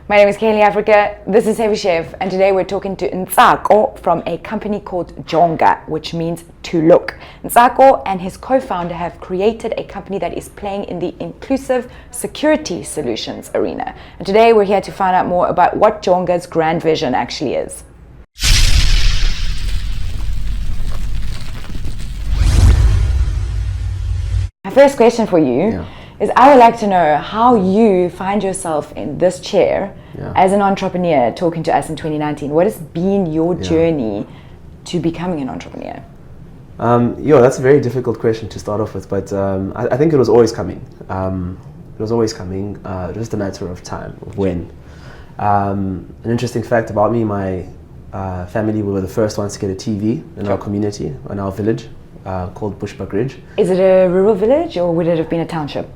My name is Kaylee Africa, this is Heavy Chef, and today we're talking to Ntsako from a company called JONGA, which means to look. Ntsako and his co-founder have created a company that is playing in the inclusive security solutions arena. And today we're here to find out more about what JONGA's grand vision actually is. My first question for you is I would like to know how you find yourself in this chair as an entrepreneur talking to us in 2019. What has been your journey to becoming an entrepreneur? That's a very difficult question to start off with, but I think it was always coming. It was always coming, just a matter of time, of when. An interesting fact about me, my family, we were the first ones to get a TV in our community, in our village, called Bushbuck Ridge. Is it a rural village or would it have been a township?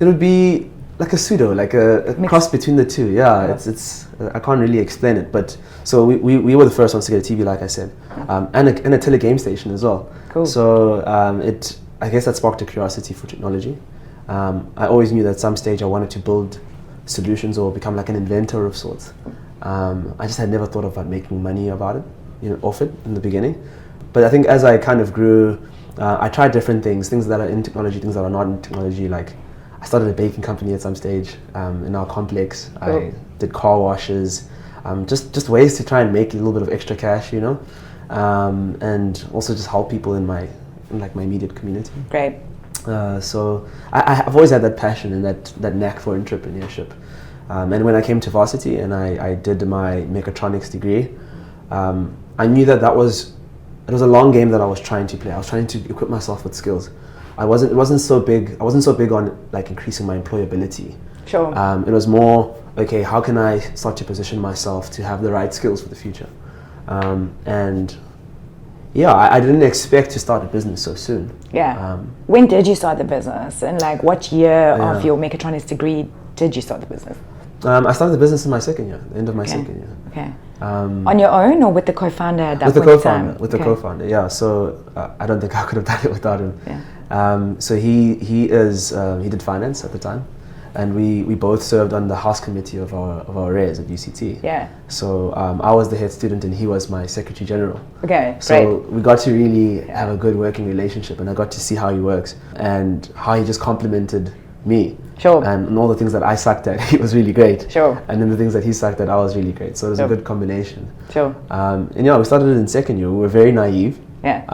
It would be like a pseudo, like a cross between the two. It's I can't really explain it, but so we were the first ones to get a TV, like I said, and a telegame station as well. Cool. So I guess that sparked a curiosity for technology. I always knew that at some stage I wanted to build solutions or become like an inventor of sorts. I just had never thought about making money about it, off it in the beginning. But I think as I kind of grew, I tried different things that are in technology, things that are not in technology. Like I started a baking company at some stage in our complex. Cool. I did car washes, just ways to try and make a little bit of extra cash, and also just help people in my immediate community. Great. So I've always had that passion and that knack for entrepreneurship. And when I came to varsity and I did my mechatronics degree, I knew that it was a long game that I was trying to play. I was trying to equip myself with skills. I wasn't so big on like increasing my employability. Sure. It was more, okay, how can I start to position myself to have the right skills for the future? I didn't expect to start a business so soon. Yeah. When did you start the business? And like what year of your mechatronics degree did you start the business? I started the business in my second year, the end of my second year. Okay. On your own or with the co-founder at that with point the in co-founder, time? With the co-founder, yeah. So I don't think I could have done it without him. Yeah. So he did finance at the time, and we both served on the house committee of our RES at UCT. Yeah. So I was the head student and he was my secretary general. Okay. So we got to really have a good working relationship, and I got to see how he works and how he just complimented me. Sure. And all the things that I sucked at, he was really great. Sure. And then the things that he sucked at, I was really great. So it was a good combination. Sure. We started it in second year. We were very naive. Yeah.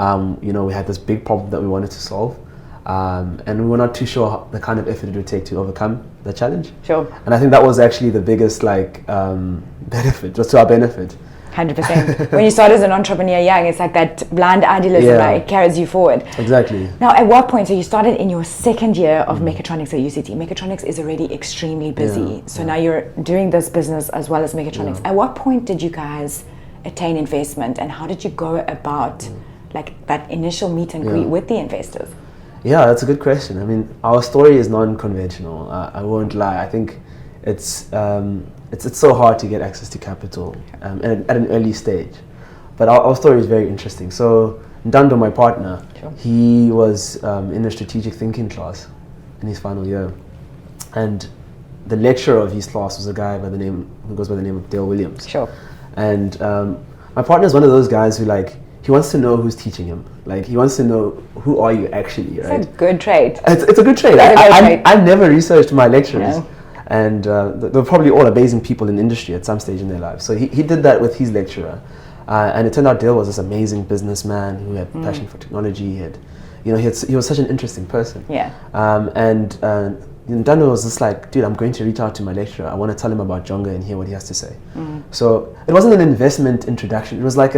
We had this big problem that we wanted to solve. And we were not too sure the kind of effort it would take to overcome the challenge. Sure. And I think that was actually the biggest benefit, just to our benefit. 100%. When you start as an entrepreneur young, it's like that blind idealism that carries you forward. Exactly. Now, at what point, so you started in your second year of mechatronics at UCT. Mechatronics is already extremely busy. So now you're doing this business as well as mechatronics. At what point did you guys attain investment, and how did you go about like that initial meet and greet with the investors? Yeah, that's a good question. I mean, our story is non-conventional. I won't lie. I think it's so hard to get access to capital at an early stage. But our story is very interesting. So Ndando, my partner, he was in a strategic thinking class in his final year. And the lecturer of his class was a guy who goes by the name of Dale Williams. Sure. And my partner is one of those guys who he wants to know who's teaching him. Like, he wants to know, who are you actually, right? It's a good trait. It's a good trait. I've never researched my lecturers. No. And they're probably all amazing people in the industry at some stage in their lives. So he did that with his lecturer. And it turned out Dale was this amazing businessman who had passion for technology. He was such an interesting person. Yeah. And Ndando was just like, dude, I'm going to reach out to my lecturer. I want to tell him about JONGA and hear what he has to say. So it wasn't an investment introduction. It was like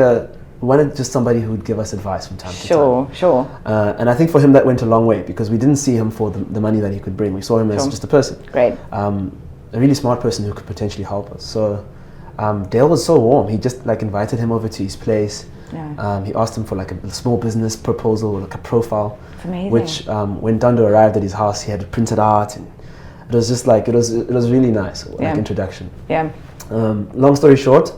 we wanted just somebody who would give us advice from time to time. Sure. And I think for him that went a long way, because we didn't see him for the money that he could bring. We saw him as just a person. Great. A really smart person who could potentially help us. So Dale was so warm. He just invited him over to his place. Yeah. He asked him for a small business proposal, a profile. It's amazing. Which when Ndando arrived at his house, he had it printed out, and it was just it was really nice, introduction. Yeah. Long story short,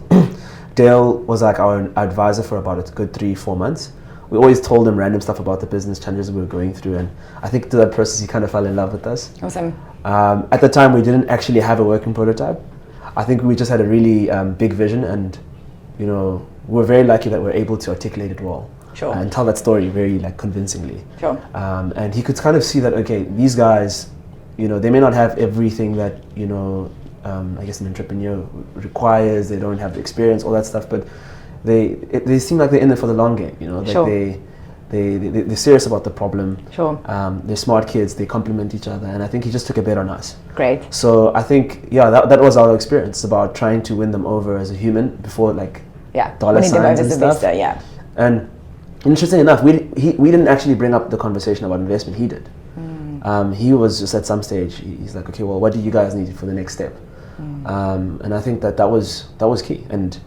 Dale was our advisor for about a good 3-4 months. We always told him random stuff about the business challenges we were going through, and I think through that process he kind of fell in love with us. Awesome. At the time we didn't actually have a working prototype. I think we just had a really big vision, and we're very lucky that we're able to articulate it well. Sure. And tell that story very convincingly. Sure. And he could kind of see that, okay, these guys, they may not have everything that I guess an entrepreneur requires. They don't have the experience, all that stuff, but they seem like they're in it for the long game. Like sure. they're serious about the problem. Sure. They're smart kids. They complement each other, and I think he just took a bet on us. Great. So I think that was our experience, about trying to win them over as a human before dollar signs and stuff. Investor, yeah. And interesting enough, we didn't actually bring up the conversation about investment. He did. He was just at some stage. He's like, okay, well, what do you guys need for the next step? And I think that was key. And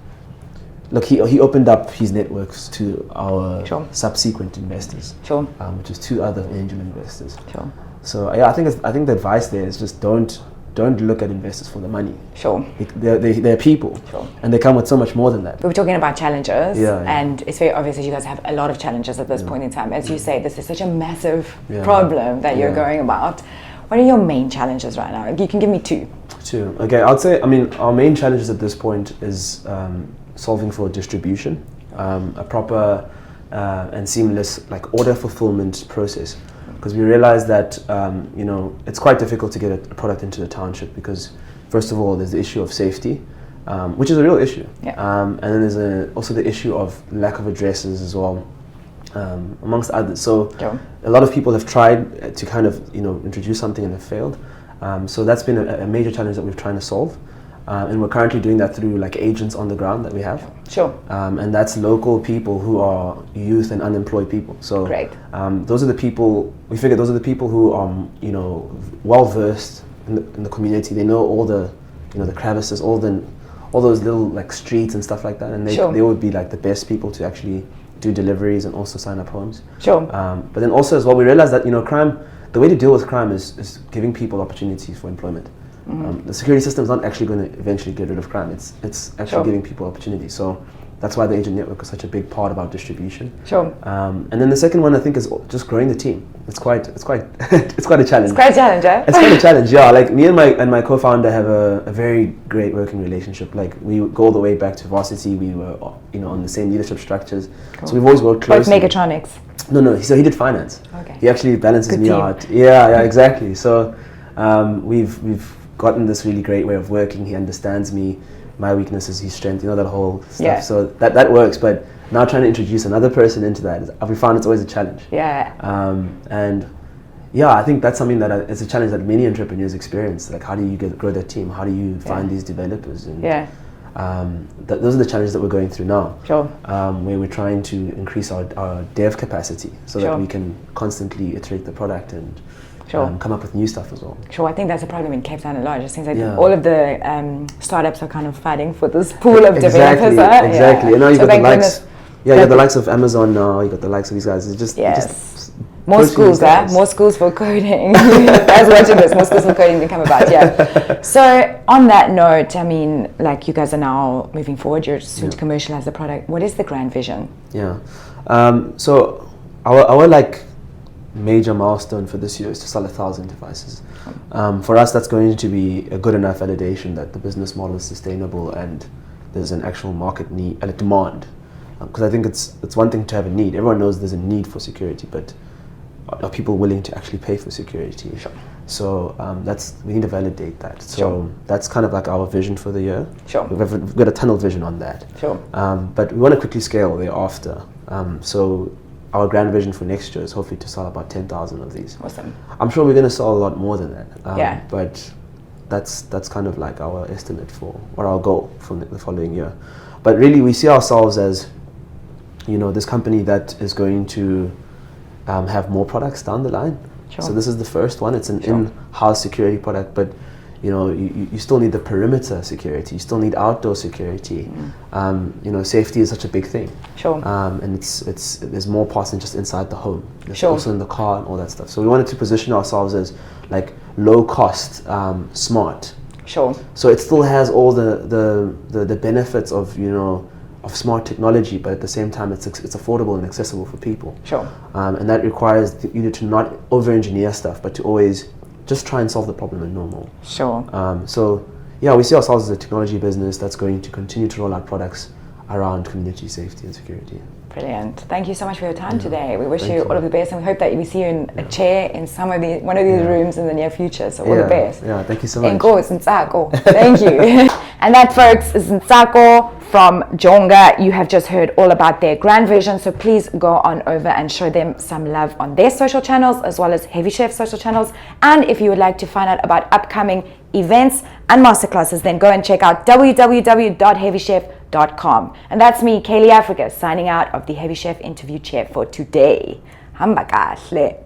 look, he opened up his networks to our sure. subsequent investors, sure. Which is 2 other angel investors. Sure. So yeah, I think the advice there is just don't look at investors for the money. Sure. They're people, sure. and they come with so much more than that. We were talking about challenges, yeah. And it's very obvious that you guys have a lot of challenges at this point in time. As you say, this is such a massive problem that you're going about. What are your main challenges right now? You can give me 2. 2. Okay, I'd say, our main challenges at this point is solving for distribution, a proper and seamless order fulfillment process. Because we realized that it's quite difficult to get a product into the township, because first of all there's the issue of safety, which is a real issue, and then there's also the issue of lack of addresses as well, amongst others. So a lot of people have tried to kind of introduce something and have failed. So that's been a major challenge that we're trying to solve. And we're currently doing that through agents on the ground that we have. Sure. And that's local people who are youth and unemployed people. So great. Those are the people, we figured those are the people who are, well versed in the community. They know all the, the crevices, all those little streets and stuff like that. And they would be the best people to actually do deliveries and also sign up homes. Sure. But then also as well, we realized that, crime, the way to deal with crime is giving people opportunities for employment. The security system is not actually going to eventually get rid of crime. It's actually giving people opportunity. So that's why the agent network is such a big part about distribution. Sure. And then the second one I think is just growing the team. It's quite it's quite a challenge. It's quite a challenge, eh? It's quite a challenge. Yeah. Me and my co-founder have a very great working relationship. We go all the way back to varsity. We were on the same leadership structures. Cool. So we've always worked closely. Both mechatronics. No. So he did finance. Okay. He actually balances Good me team. out. Yeah, exactly. So we've gotten this really great way of working. He understands me, my weaknesses, his strength, that whole stuff. Yeah. So that works. But now trying to introduce another person into that, we found it's always a challenge. Yeah. And yeah, I think that's something that it's a challenge that many entrepreneurs experience. How do you grow their team? How do you find these developers? And those are the challenges that we're going through now. Sure. Where we're trying to increase our dev capacity so that we can constantly iterate the product and come up with new stuff as well. Sure, I think that's a problem in Cape Town a lot. It just seems like all of the startups are kind of fighting for this pool of developers. Exactly. And now you've so got the likes. Yeah, you got the likes of Amazon now. You got the likes of these guys. It's just more schools, more schools for coding. That's what it is. More schools for coding to come about. Yeah. So on that note, I mean, you guys are now moving forward. You're soon to commercialize the product. What is the grand vision? Yeah. So our major milestone for this year is to sell 1,000 devices. For us, that's going to be a good enough validation that the business model is sustainable and there's an actual market need and a demand. Because I think it's one thing to have a need. Everyone knows there's a need for security, but are people willing to actually pay for security? Sure. So we need to validate that. So that's kind of our vision for the year. Sure. We've got a tunnel vision on that. Sure. But we want to quickly scale thereafter. So our grand vision for next year is hopefully to sell about 10,000 of these. Awesome. I'm sure we're going to sell a lot more than that. Yeah. But that's kind of our estimate or our goal for the following year. But really, we see ourselves as, this company that is going to have more products down the line. Sure. So this is the first one. It's an in-house security product, but you still need the perimeter security. You still need outdoor security. Safety is such a big thing. Sure. And there's more parts than just inside the home. There's Sure. also in the car and all that stuff. So we wanted to position ourselves as low cost, smart. Sure. So it still has all the benefits of of smart technology, but at the same time it's affordable and accessible for people. Sure. And that requires you to not over-engineer stuff, but to always just try and solve the problem in normal. Sure. yeah, we see ourselves as a technology business that's going to continue to roll out products around community safety and security. Brilliant. Thank you so much for your time today. We wish Thank you you. all of the best, and we hope that we see you in a chair in one of these rooms in the near future. So all the best. Yeah, thank you so much. Ntsako. Thank you. And that, folks, is Ntsako from JONGA. You have just heard all about their grand vision, so please go on over and show them some love on their social channels as well as Heavy Chef social channels. And if you would like to find out about upcoming events and masterclasses, then go and check out www.heavychef.com. And that's me, Kaylee Africa, signing out of the Heavy Chef interview chair for today. Hamba kahle.